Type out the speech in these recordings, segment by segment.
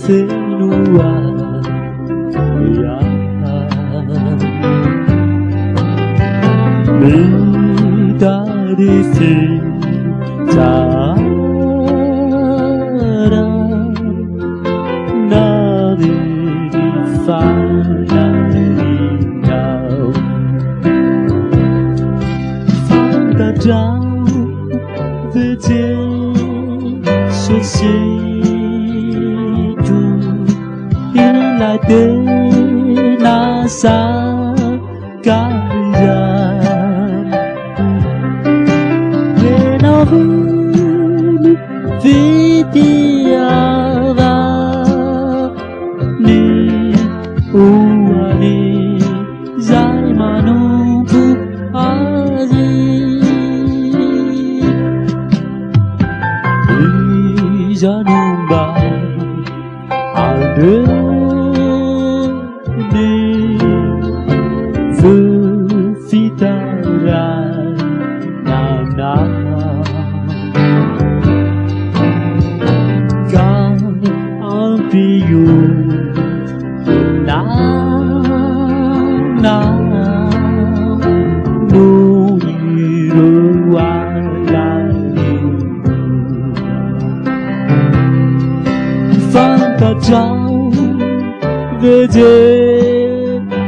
senua ya dari sejarah dari sana indah Fanta jauh về số situ lại đến na sa kaya Venavuni vidyava ni uani zai manumpu azi Janumba alde ne fitara na kan ampiu na Fanta jauh về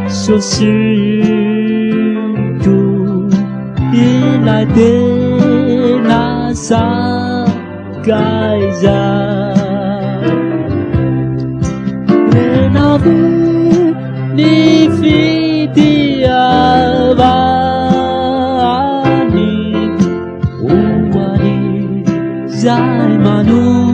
số situ lại đến na sa cái ra Venavuni vidyavani uani zai manu